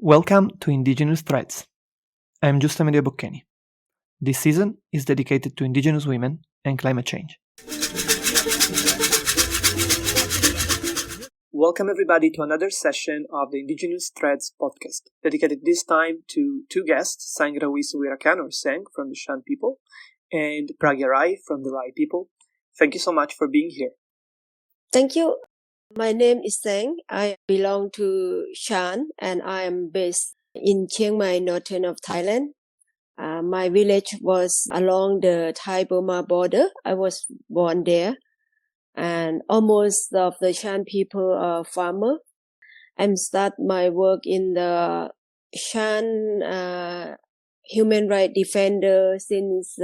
Welcome to Indigenous Threads. I am Giustamente Boccani. This season is dedicated to Indigenous women and climate change. Welcome everybody to another session of the Indigenous Threads podcast, dedicated this time to two guests, Saengrawee Suweerakan or Saeng from the Shan people and Pragyaa Rai from the Rai people. Thank you so much for being here. Thank you. My name is Saeng. I belong to Shan and I am based in Chiang Mai, northern of Thailand. My village was along the Thai-Burma border. I was born there and almost of the Shan people are farmer. I start my work in the Shan human rights defender since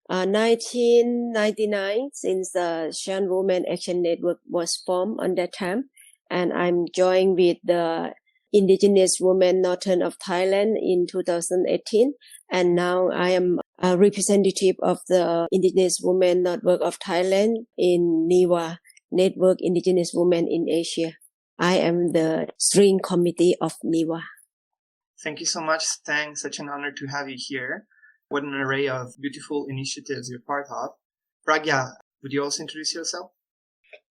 1999, since the Shan Women Action Network was formed on that time. And I'm joined with the Indigenous Women Northern of Thailand in 2018. And now I am a representative of the Indigenous Women Network of Thailand in NIWA, Network Indigenous Women in Asia. I am the steering committee of NIWA. Thank you so much, Saeng. Such an honor to have you here. What an array of beautiful initiatives you're part of. Pragyaa, would you also introduce yourself?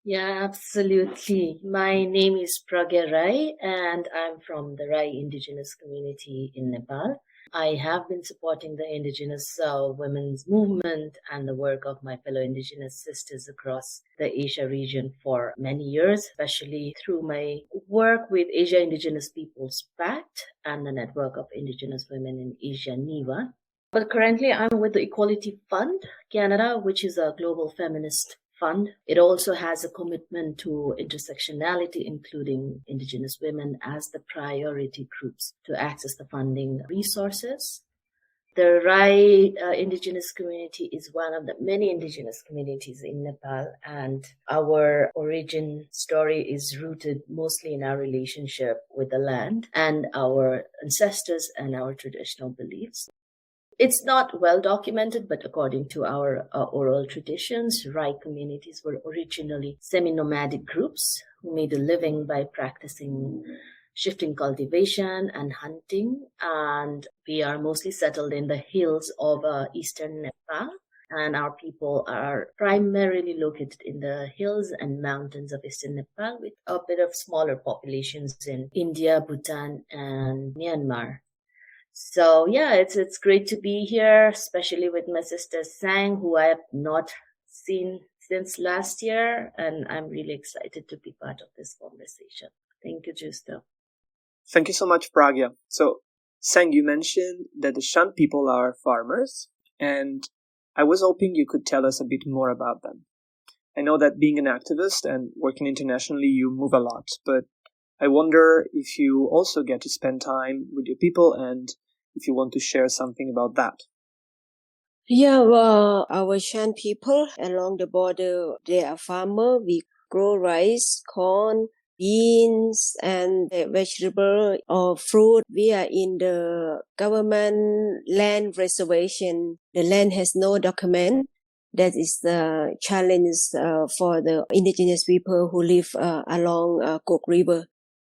Yeah, absolutely. My name is Pragyaa Rai and I'm from the Rai Indigenous community in Nepal. I have been supporting the Indigenous women's movement and the work of my fellow Indigenous sisters across the Asia region for many years, especially through my work with Asia Indigenous Peoples Pact and the Network of Indigenous Women in Asia, NIWA. But currently I'm with the Equality Fund Canada, which is a global feminist fund. It also has a commitment to intersectionality, including Indigenous women as the priority groups to access the funding resources. The Rai Indigenous community is one of the many Indigenous communities in Nepal, and our origin story is rooted mostly in our relationship with the land and our ancestors and our traditional beliefs. It's not well documented, but according to our oral traditions, Rai communities were originally semi-nomadic groups who made a living by practicing shifting cultivation and hunting. And we are mostly settled in the hills of eastern Nepal. And our people are primarily located in the hills and mountains of eastern Nepal with a bit of smaller populations in India, Bhutan, and Myanmar. So yeah, it's great to be here, especially with my sister Saeng, who I have not seen since last year, and I'm really excited to be part of this conversation. Thank you, Justo. Thank you so much, Pragyaa. So, Saeng, you mentioned that the Shan people are farmers, and I was hoping you could tell us a bit more about them. I know that being an activist and working internationally, you move a lot, but I wonder if you also get to spend time with your people and if you want to share something about that. Yeah, well, our Shan people along the border, they are farmers. We grow rice, corn, beans, and vegetable or fruit. We are in the government land reservation. The land has no document. That is the challenge for the indigenous people who live along Kok River.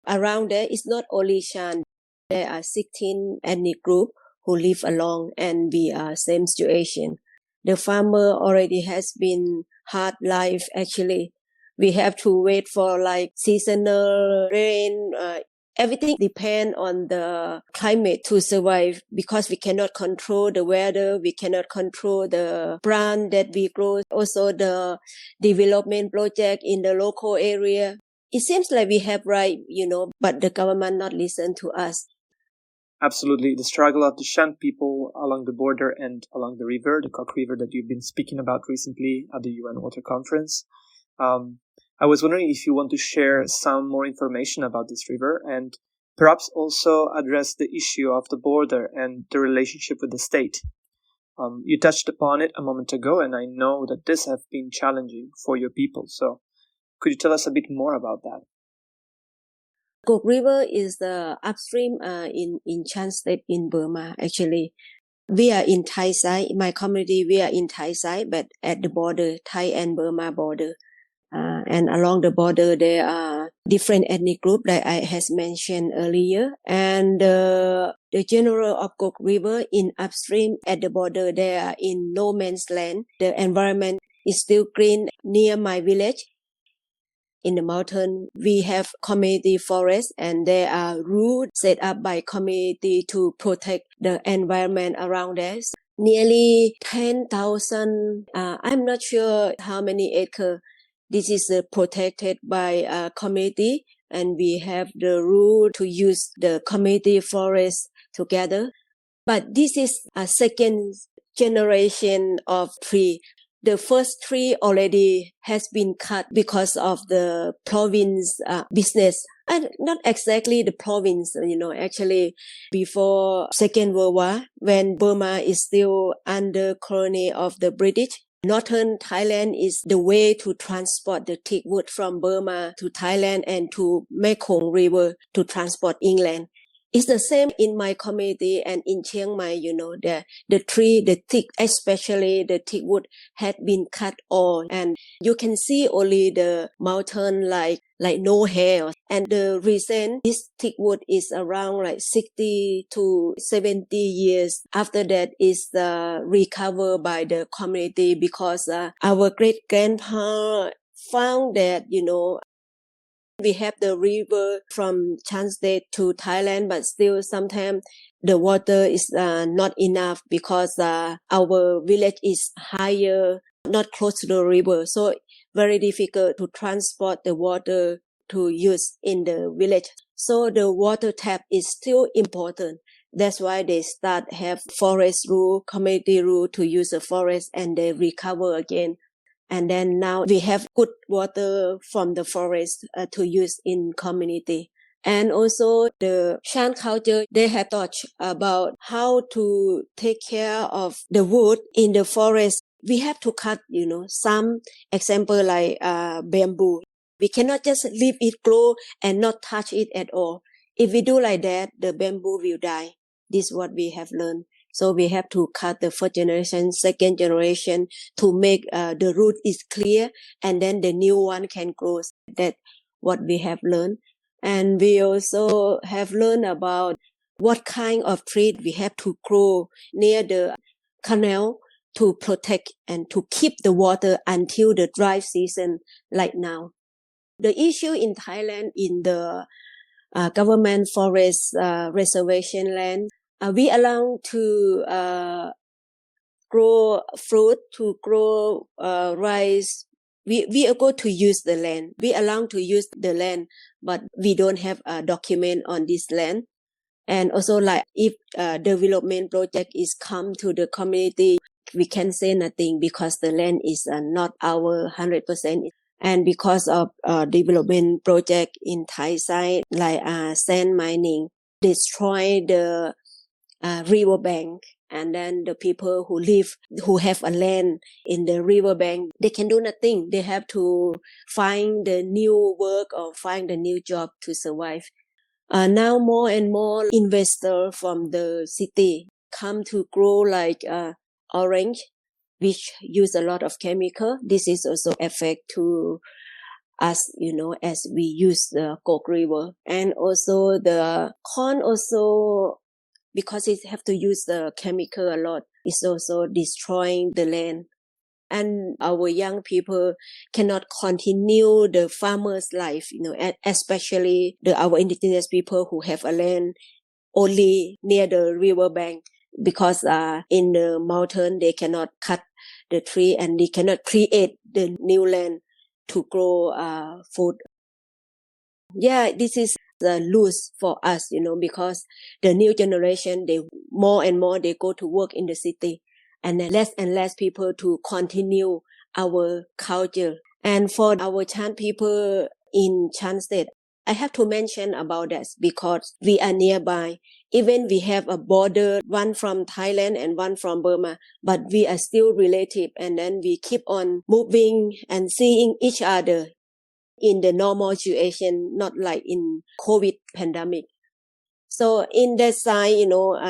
Around there, it's not only Shan. There are 16 ethnic groups who live along, and we are same situation. The farmer already has been hard life actually. We have to wait for like seasonal rain. Everything depends on the climate to survive because we cannot control the weather. We cannot control the plant that we grow. Also the development project in the local area. It seems like we have right, but the government not listen to us. Absolutely. The struggle of the Shan people along the border and along the river, the Kok River that you've been speaking about recently at the UN Water Conference. I was wondering if you want to share some more information about this river and perhaps also address the issue of the border and the relationship with the state. You touched upon it a moment ago, and I know that this has been challenging for your people. So could you tell us a bit more about that? Kok River is the upstream in Shan State in Burma. Actually, we are in Thai side. My community, we are in Thai side, but at the border, Thai and Burma border. And along the border, there are different ethnic groups that I has mentioned earlier. And the general of Kok River in upstream at the border, they are in no man's land. The environment is still green near my village. In the mountain, we have community forests, and there are rules set up by community to protect the environment around us. Nearly 10,000, I'm not sure how many acres. This is protected by community, and we have the rule to use the community forest together. But this is a second generation of tree. The first tree already has been cut because of the province business. And not exactly the province, actually before Second World War, when Burma is still under colony of the British, northern Thailand is the way to transport the teak wood from Burma to Thailand and to Mekong River to transport England. It's the same in my community and in Chiang Mai, the tree, the teak, especially the teak wood had been cut all, and you can see only the mountain like no hair. And the reason this teak wood is around like 60 to 70 years after that is recovered by the community because our great grandpa found that, we have the river from Shan State to Thailand, but still sometimes the water is not enough because our village is higher, not close to the river. So very difficult to transport the water to use in the village. So the water tap is still important. That's why they have forest rule, community rule to use the forest, and they recover again. And then now we have good water from the forest to use in community. And also the Shan culture, they have taught about how to take care of the wood in the forest. We have to cut, some example like bamboo. We cannot just leave it grow and not touch it at all. If we do like that, the bamboo will die. This is what we have learned. So we have to cut the first generation, second generation to make the root is clear, and then the new one can grow. That's what we have learned. And we also have learned about what kind of tree we have to grow near the canal to protect and to keep the water until the dry season like now. The issue in Thailand in the government forest reservation land, we allow to grow fruit, to grow rice. We are going to use the land. We allow to use the land, but we don't have a document on this land. And also like if development project is come to the community, we can say nothing because the land is not our 100%. And because of development project in Thai side, like sand mining, destroy the riverbank, and then the people who have a land in the riverbank, they can do nothing. They have to find the new work or find a new job to survive. Now more and more investors from the city come to grow like orange, which use a lot of chemical. This is also affect to us, as we use the Kok River. And also the corn also, because it have to use the chemical a lot, it's also destroying the land. And our young people cannot continue the farmer's life, especially our indigenous people who have a land only near the riverbank, because in the mountain they cannot cut the tree and they cannot create the new land to grow food. Yeah, this is the loss for us, because the new generation, they more and more they go to work in the city, and then less and less people to continue our culture. And for our Shan people in Shan State, I have to mention about that because we are nearby. Even we have a border, one from Thailand and one from Burma, but we are still relative, and then we keep on moving and seeing each other in the normal situation, not like in COVID pandemic. So in that side,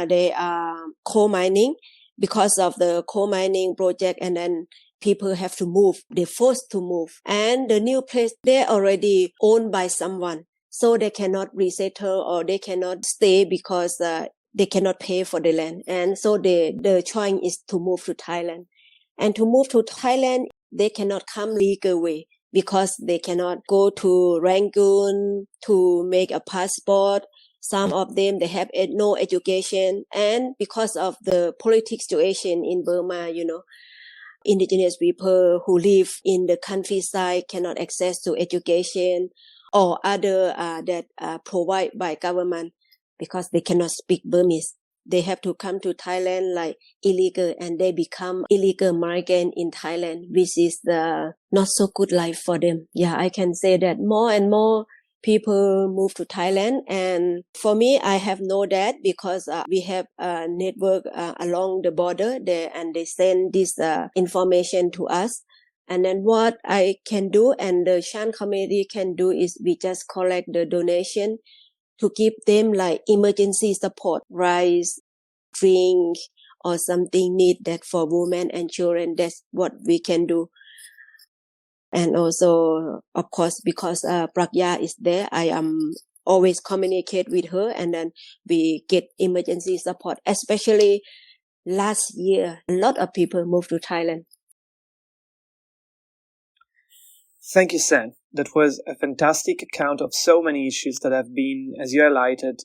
they are coal mining because of the coal mining project, and then people have to move. They're forced to move. And the new place, they're already owned by someone. So they cannot resettle or they cannot stay because they cannot pay for the land. And so the choice is to move to Thailand. And to move to Thailand, they cannot come legal way because they cannot go to Rangoon to make a passport. Some of them, they have no education. And because of the political situation in Burma, indigenous people who live in the countryside cannot access to education or other that provide by government because they cannot speak Burmese. They have to come to Thailand like illegal and they become illegal migrant in Thailand, which is the not so good life for them. Yeah, I can say that more and more people move to Thailand. And for me, I have know that because we have a network along the border there and they send this information to us. And then what I can do and the Shan community can do is we just collect the donation to give them like emergency support, rice, drink, or something needed for women and children. That's what we can do. And also, of course, because Pragyaa is there, I am always communicate with her and then we get emergency support. Especially last year, a lot of people moved to Thailand. Thank you, Saeng. That was a fantastic account of so many issues that have been, as you highlighted,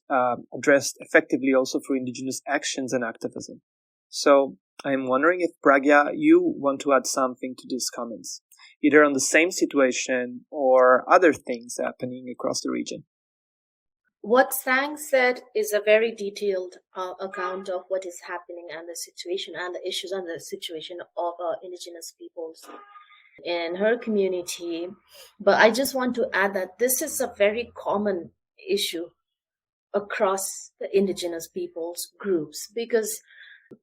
addressed effectively also through indigenous actions and activism. So I'm wondering if Pragyaa, you want to add something to these comments, either on the same situation or other things happening across the region. What Saeng said is a very detailed account of what is happening and the situation and the issues and the situation of indigenous peoples in her community. But I just want to add that this is a very common issue across the indigenous peoples groups because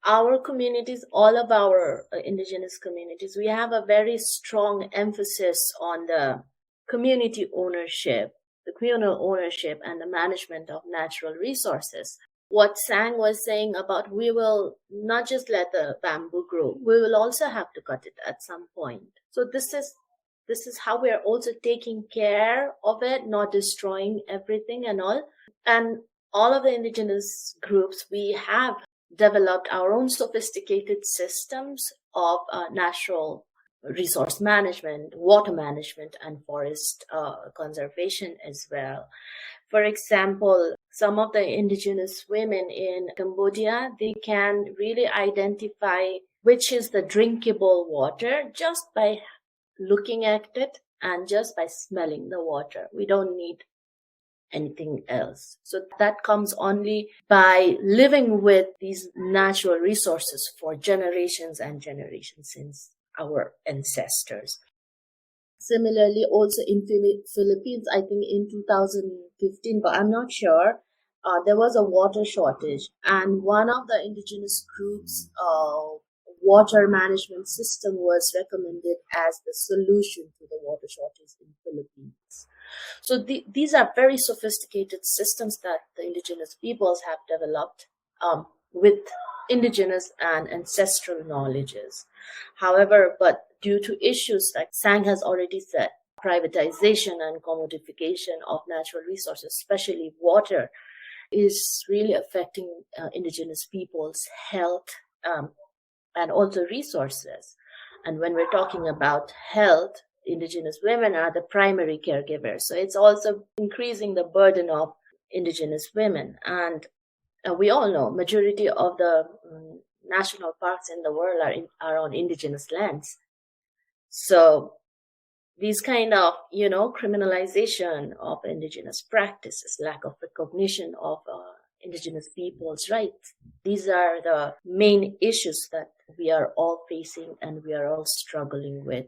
our communities, all of our indigenous communities, we have a very strong emphasis on the community ownership, the communal ownership and the management of natural resources. What Saeng was saying about we will not just let the bamboo grow, we will also have to cut it at some point. So this is how we are also taking care of it, not destroying everything and all. And all of the indigenous groups, we have developed our own sophisticated systems of natural resource management, water management, and forest conservation as well. For example, some of the indigenous women in Cambodia, they can really identify which is the drinkable water just by looking at it and just by smelling the water. We don't need anything else. So that comes only by living with these natural resources for generations and generations since our ancestors. Similarly, also in Philippines, I think in 2015, but I'm not sure, there was a water shortage, and one of the indigenous groups' water management system was recommended as the solution to the water shortage in Philippines. So these are very sophisticated systems that the indigenous peoples have developed with indigenous and ancestral knowledges. However, but due to issues like Saeng has already said, privatization and commodification of natural resources, especially water, is really affecting indigenous people's health and also resources. And when we're talking about health, indigenous women are the primary caregivers. So it's also increasing the burden of indigenous women. And we all know majority of the national parks in the world are on indigenous lands. So these kind of, criminalization of indigenous practices, lack of recognition of indigenous people's rights, these are the main issues that we are all facing and we are all struggling with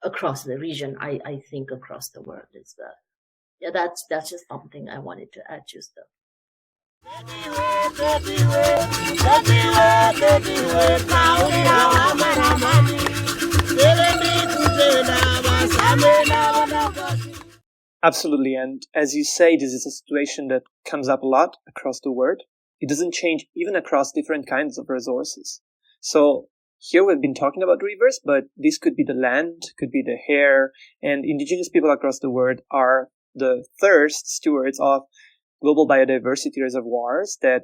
across the region, I think across the world as well. Yeah, that's just something I wanted to add just though. Absolutely, and as you say, this is a situation that comes up a lot across the world. It doesn't change even across different kinds of resources. So here we've been talking about rivers, but this could be the land, could be the hair, and indigenous people across the world are the first stewards of global biodiversity reservoirs that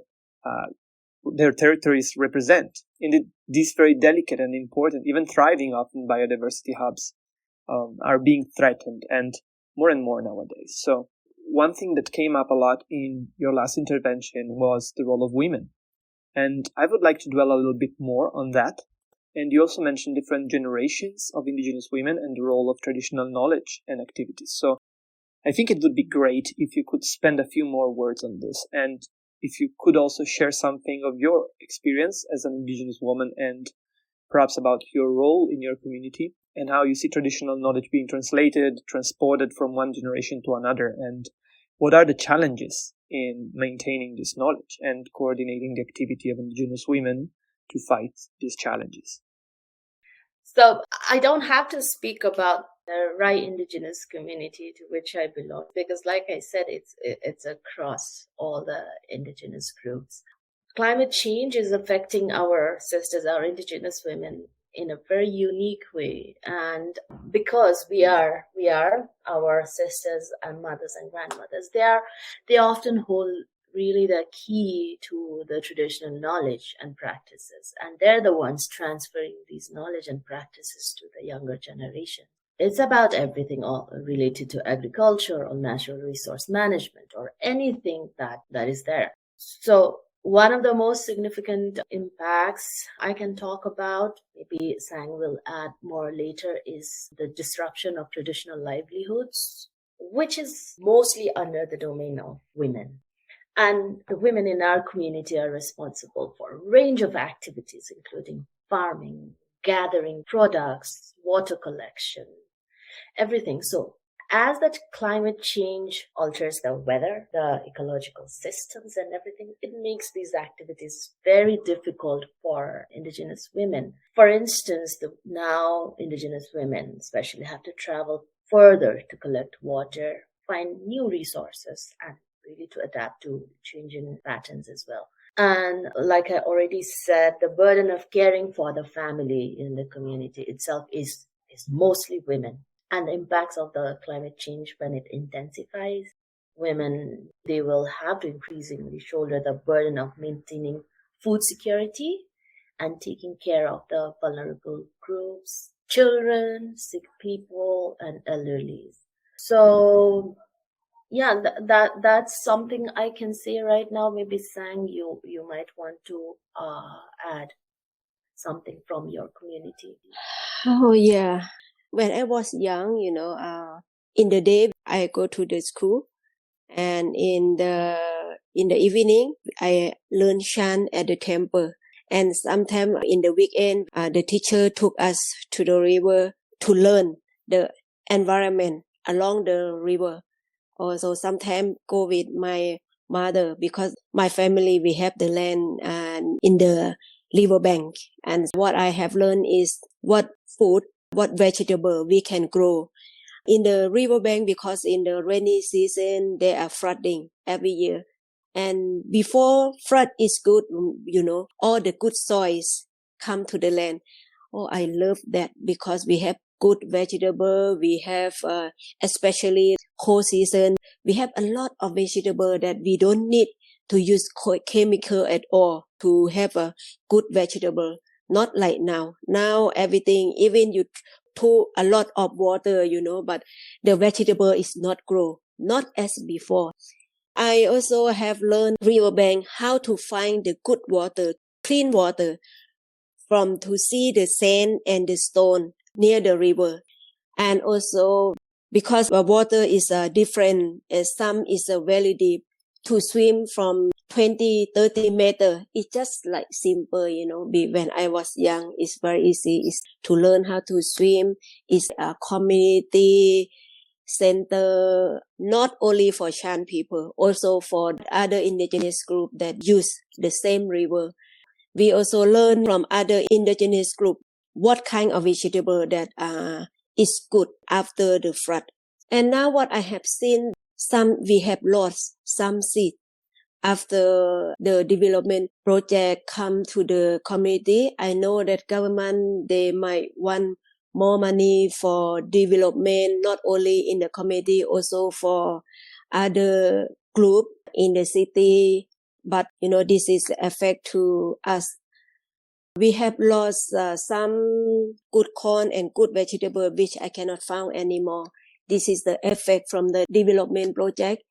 their territories represent. And these very delicate and important, even thriving often biodiversity hubs are being threatened and more nowadays. So one thing that came up a lot in your last intervention was the role of women. And I would like to dwell a little bit more on that. And you also mentioned different generations of indigenous women and the role of traditional knowledge and activities. So I think it would be great if you could spend a few more words on this. And if you could also share something of your experience as an indigenous woman and perhaps about your role in your community and how you see traditional knowledge being transported from one generation to another, and what are the challenges in maintaining this knowledge and coordinating the activity of indigenous women to fight these challenges. So I don't have to speak about the Rai indigenous community to which I belong, because like I said, it's across all the indigenous groups. Climate change is affecting our sisters, our indigenous women, in a very unique way. And because we are our sisters and mothers and grandmothers, they often hold really the key to the traditional knowledge and practices. And they're the ones transferring these knowledge and practices to the younger generation. It's about everything all related to agriculture or natural resource management or anything that is there. So one of the most significant impacts I can talk about, maybe Saeng will add more later, is the disruption of traditional livelihoods, which is mostly under the domain of women. And the women in our community are responsible for a range of activities, including farming, gathering products, water collection, everything. So as that climate change alters the weather, the ecological systems and everything, it makes these activities very difficult for indigenous women. For instance, now indigenous women especially have to travel further to collect water, find new resources, and really to adapt to changing patterns as well. And like I already said, the burden of caring for the family in the community itself is mostly women. And the impacts of the climate change, when it intensifies, women, they will have to increasingly shoulder the burden of maintaining food security and taking care of the vulnerable groups, children, sick people, and elderly. So yeah, that's something I can say right now. Maybe Saeng, you might want to add something from your community. Oh yeah. When I was young, in the day I go to the school, and in the evening I learn Shan at the temple. And sometimes in the weekend, the teacher took us to the river to learn the environment along the river. Also, sometimes go with my mother, because my family, we have the land in the river bank. And what I have learned is what food, what vegetable we can grow in the riverbank, because in the rainy season there are flooding every year. And before flood is good, all the good soils come to the land. Oh, I love that, because we have good vegetable. We have, especially cold season, we have a lot of vegetable that we don't need to use chemical at all to have a good vegetable. Not like now. Now everything, even you pour a lot of water, but the vegetable is not grow, not as before. I also have learned riverbank how to find the good water, clean water, from to see the sand and the stone near the river. And also because the water is different, and some is very deep, to swim from 20-30 meters, it's just like simple, when I was young, it's very easy. It's to learn how to swim. It's a community center, not only for Shan people, also for other indigenous group that use the same river. We also learn from other indigenous group what kind of vegetable that is good after the flood. And now what I have seen, some we have lost some seed, after the development project come to the community, I know that government, they might want more money for development, not only in the community, also for other group in the city. But, this is the effect to us. We have lost some good corn and good vegetable, which I cannot find anymore. This is the effect from the development project.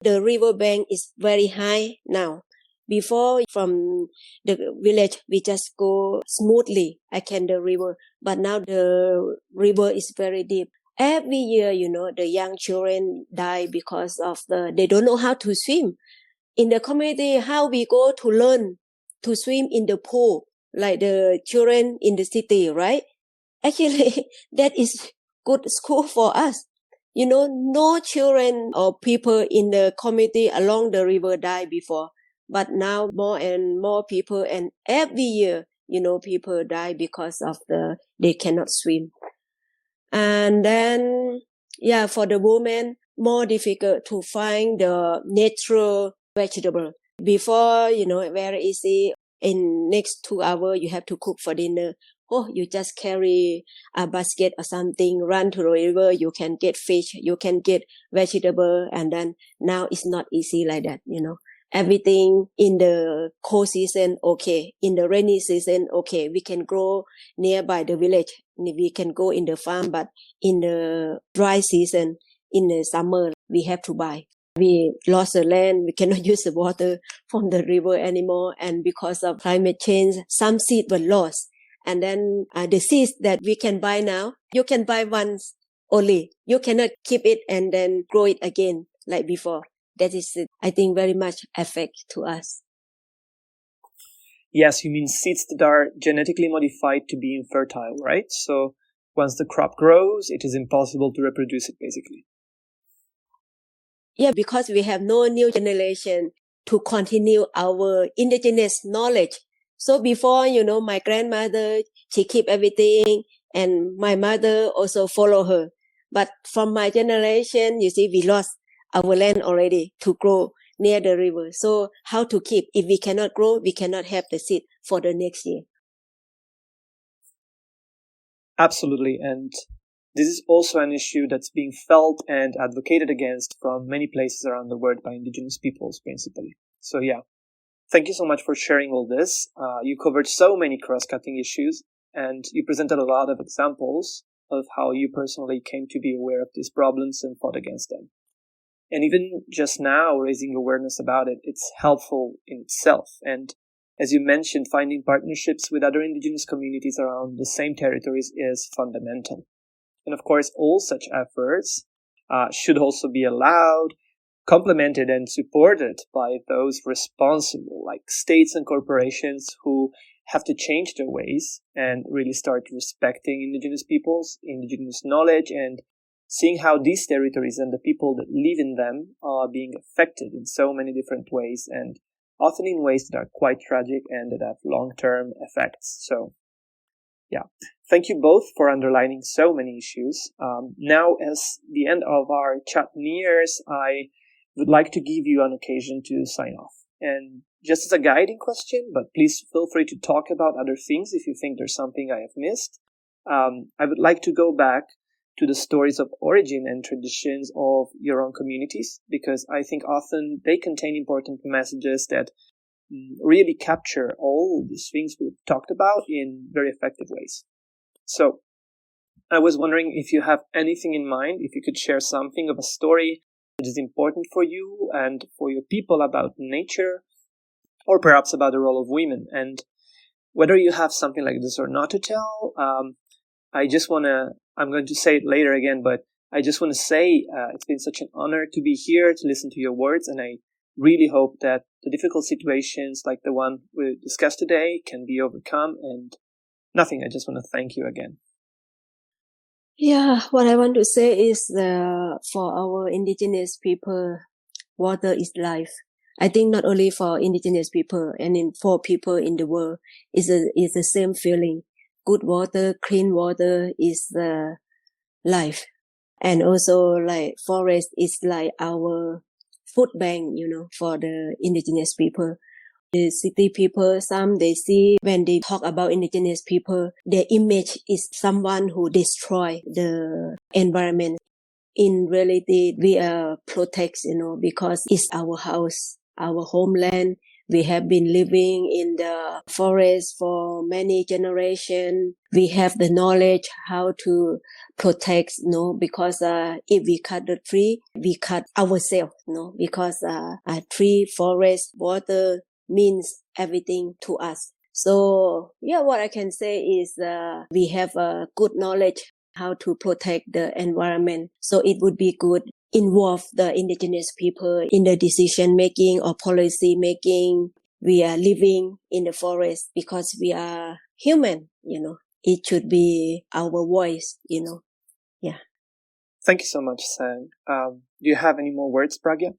The riverbank is very high now. Before, from the village, we just go smoothly, the river. But now the river is very deep. Every year, the young children die because of they don't know how to swim. In the community, how we go to learn to swim in the pool, like the children in the city, right? Actually, that is good school for us. No children or people in the community along the river die before. But now more and more people, and every year, people die because of they cannot swim. And then, for the women, more difficult to find the natural vegetable. Before, very easy. In next 2 hours, you have to cook for dinner. Oh, you just carry a basket or something, run to the river, you can get fish, you can get vegetable, and then now it's not easy like that, Everything in the cold season, okay. In the rainy season, okay. We can grow nearby the village. We can go in the farm, but in the dry season, in the summer, we have to buy. We lost the land. We cannot use the water from the river anymore. And because of climate change, some seeds were lost. And then the seeds that we can buy now, you can buy once only. You cannot keep it and then grow it again like before. That is, I think, very much affect to us. Yes, you mean seeds that are genetically modified to be infertile, right? So once the crop grows, it is impossible to reproduce it, basically. Yeah, because we have no new generation to continue our indigenous knowledge. So before, my grandmother, she keep everything, and my mother also follow her. But from my generation, you see, we lost our land already to grow near the river. So how to keep? If we cannot grow, we cannot have the seed for the next year. Absolutely. And this is also an issue that's being felt and advocated against from many places around the world by indigenous peoples, principally. So thank you so much for sharing all this. You covered so many cross-cutting issues, and you presented a lot of examples of how you personally came to be aware of these problems and fought against them. And even just now, raising awareness about it, it's helpful in itself. And as you mentioned, finding partnerships with other indigenous communities around the same territories is fundamental. And of course, all such efforts should also be allowed, complemented, and supported by those responsible, like states and corporations, who have to change their ways and really start respecting indigenous peoples, indigenous knowledge, and seeing how these territories and the people that live in them are being affected in so many different ways, and often in ways that are quite tragic and that have long-term effects. So, thank you both for underlining so many issues. Now, as the end of our chat nears, I would like to give you an occasion to sign off. And just as a guiding question, but please feel free to talk about other things if you think there's something I have missed. I would like to go back to the stories of origin and traditions of your own communities, because I think often they contain important messages that really capture all these things we've talked about in very effective ways. So I was wondering if you have anything in mind, if you could share something of a story that is important for you and for your people about nature, or perhaps about the role of women. And whether you have something like this or not to tell, I'm going to say it later again, but I just want to say it's been such an honor to be here to listen to your words, and I really hope that the difficult situations like the one we discussed today can be overcome. And nothing, I just want to thank you again. Yeah, what I want to say is for our indigenous people, water is life. I think not only for indigenous people and for people in the world, is the same feeling. Good water, clean water is the life. And also, like, forest is like our food bank, for the indigenous people. The city people, some they see when they talk about indigenous people, their image is someone who destroy the environment. In reality, we are protect, because it's our house, our homeland. We have been living in the forest for many generations. We have the knowledge how to protect, because if we cut the tree, we cut ourselves, because a tree, forest, water means everything to us. So, what I can say is we have a good knowledge how to protect the environment. So it would be good involve the indigenous people in the decision making or policy making. We are living in the forest because we are human, It should be our voice, Yeah. Thank you so much, Saeng. Do you have any more words, Pragyaa?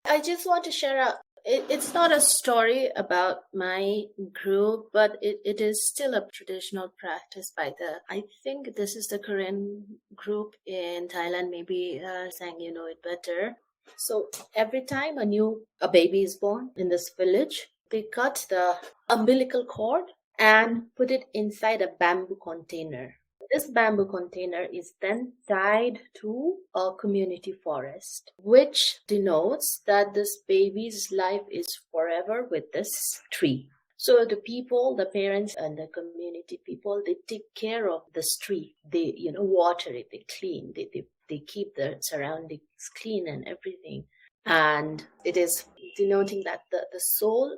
I just want to share it's not a story about my group, but it is still a traditional practice I think this is the Korean group in Thailand. Maybe Saeng, you know it better. So every time a baby is born in this village, they cut the umbilical cord and put it inside a bamboo container. This bamboo container is then tied to a community forest, which denotes that this baby's life is forever with this tree. So the people, the parents and the community people, they take care of this tree. They, water it, they clean, they keep the surroundings clean and everything. And it is denoting that the soul,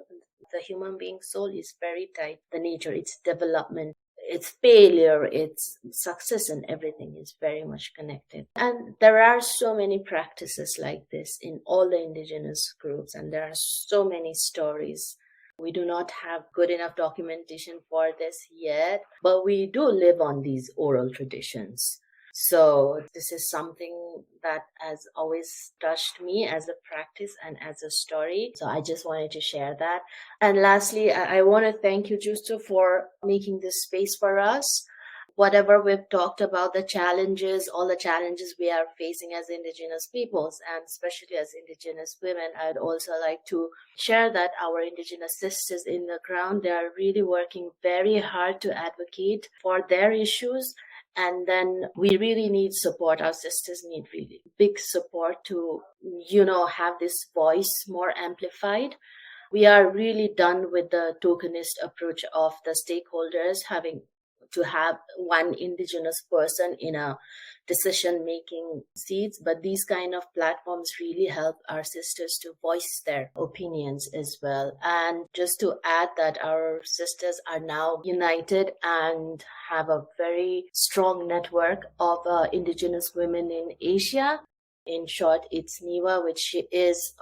the human being's soul is very tight. The nature, its development, its failure, its success and everything is very much connected. And there are so many practices like this in all the indigenous groups, and there are so many stories. We do not have good enough documentation for this yet, but we do live on these oral traditions. So this is something that has always touched me as a practice and as a story. So I just wanted to share that. And lastly, I want to thank you, Justo, for making this space for us. Whatever we've talked about, the challenges, all the challenges we are facing as Indigenous peoples, and especially as Indigenous women, I'd also like to share that our Indigenous sisters in the ground, they are really working very hard to advocate for their issues. And then we really need support. Our sisters need really big support to, have this voice more amplified. We are really done with the tokenist approach of the stakeholders having to have one indigenous person in a decision-making seats, but these kind of platforms really help our sisters to voice their opinions as well. And just to add that our sisters are now united and have a very strong network of indigenous women in Asia. In short, it's NIWA, which is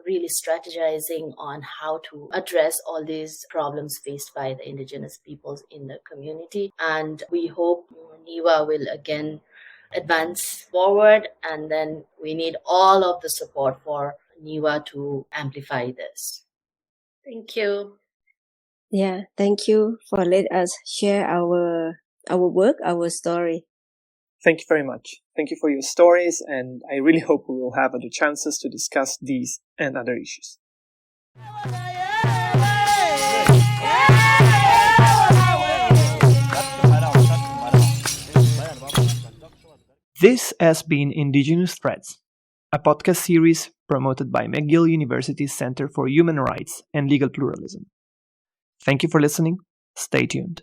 really strategizing on how to address all these problems faced by the indigenous peoples in the community. And we hope NIWA will again advance forward, and then we need all of the support for NIWA to amplify this. Thank you. Yeah, thank you for letting us share our work, our story. Thank you very much. Thank you for your stories, and I really hope we will have other chances to discuss these and other issues. This has been Indigenous Threads, a podcast series promoted by McGill University's Center for Human Rights and Legal Pluralism. Thank you for listening. Stay tuned.